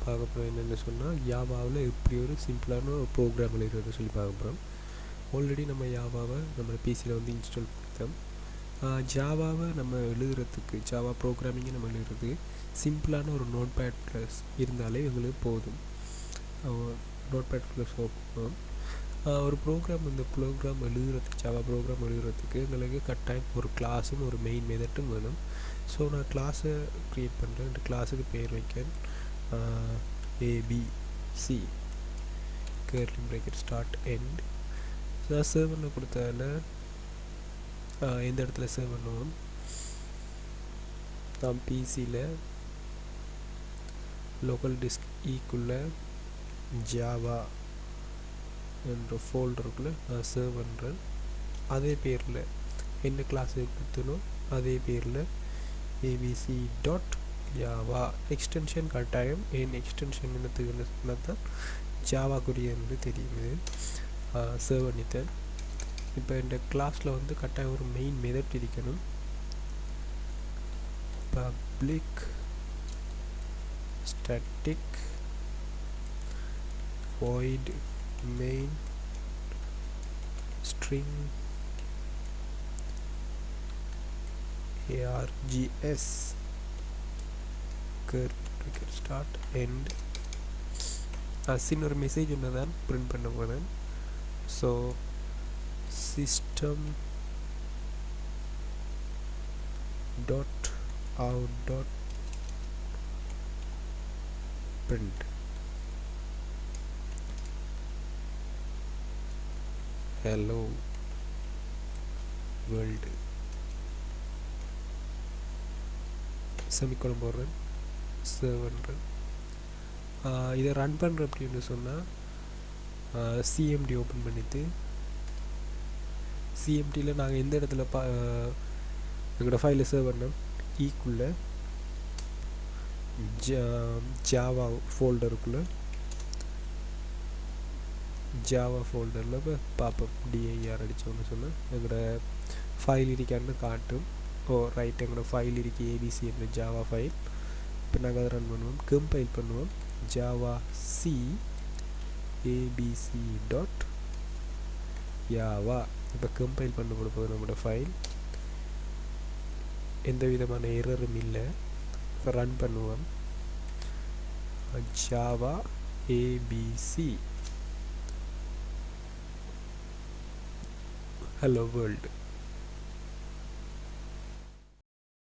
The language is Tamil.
பார்க்க போகிறோம் என்னென்னு சொன்னால் யாவாவில் எப்படி ஒரு சிம்பிளான ஒரு ப்ரோக்ராம் எழுதுறது சொல்லி பார்க்க போகிறோம். ஆல்ரெடி நம்ம யாவாவை நம்ம பிசியில் வந்து இன்ஸ்டால் பண்ணிட்டோம். ஜாவாவை நம்ம எழுதுறதுக்கு ஜாவா ப்ரோக்ராமிங்கை நம்ம எழுதுறது சிம்பிளான ஒரு நோட் பேட் ப்ளஸ் இருந்தாலே எங்களுக்கு போதும். நோட் பேட் ப்ளஸ் ஓப்பன் ஒரு ப்ரோக்ராம் இந்த ப்ரோக்ராம் எழுதுறதுக்கு ஜாவா ப்ரோக்ராம் எழுதுறதுக்கு எங்களுக்கு கட்டாயம் ஒரு கிளாஸும் ஒரு மெயின் மெத்தட்டும் வேணும். ஸோ நான் கிளாஸை க்ரியேட் பண்ணுறேன். இந்த கிளாஸுக்கு பேர் வைக்கேன் ABC curly bracket start end. சர்வரில் கொடுத்தால எந்த இடத்துல சேவ் பண்ணுவோம், நான் பிசியில் லோக்கல் டிஸ்க் ஈக்குள்ள ஜாவா என்ற ஃபோல்டருக்குள்ளே நான் சேவ் பண்ணுறேன். அதே பேரில் என்ன கிளாஸுக்கு கொடுத்தனோ அதே பேரில் abc.java எக்ஸ்டென்ஷன் கட்டாயம். என் எக்ஸ்டென்ஷன் என்னத்துக்கு சொன்னால் தான் ஜாவாக்குரிய என்று தெரியுது. சேவ் பண்ணித்தேன். இப்போ இந்த கிளாஸில் வந்து கட்டாயம் ஒரு மெயின் மெத்தட் இருக்கணும். Public static void main string args start end. Asin ஒரு மெசேஜ் ஒன்று தான் பிரிண்ட் பண்ண போகிறேன். So system dot out dot print hello world semicolon போடுறேன், சேவ் பண்ணுறேன். இதை ரன் பண்ணுற அப்படின்னு சொன்னால் சிஎம்டி ஓப்பன் பண்ணிவிட்டு சிஎம்டியில் நாங்கள் எந்த இடத்துல எங்களோட ஃபைலை சேவ் பண்ணோம் ஈக்குள்ளே ஜாவா ஃபோல்டருக்குள்ளே ஜாவா ஃபோல்டரில் இப்போ பார்ப்போம். டிஐஆர் அடித்தோன்னு சொன்னால் எங்களோட ஃபைல் இருக்கான்னு காட்டும். ரைட், எங்களோட ஃபைல் இருக்கு ஏபிசி என்ற ஜாவா ஃபைல். இப்போ நாங்கள் அதை ரன் பண்ணுவோம், கம்பைல் பண்ணுவோம். Javac A B C dot java. இப்போ கம்பைல் பண்ண போது நம்மளோட ஃபைல் எந்த விதமான எரரும் இல்லை. இப்போ ரன் பண்ணுவோம். Java ABC hello world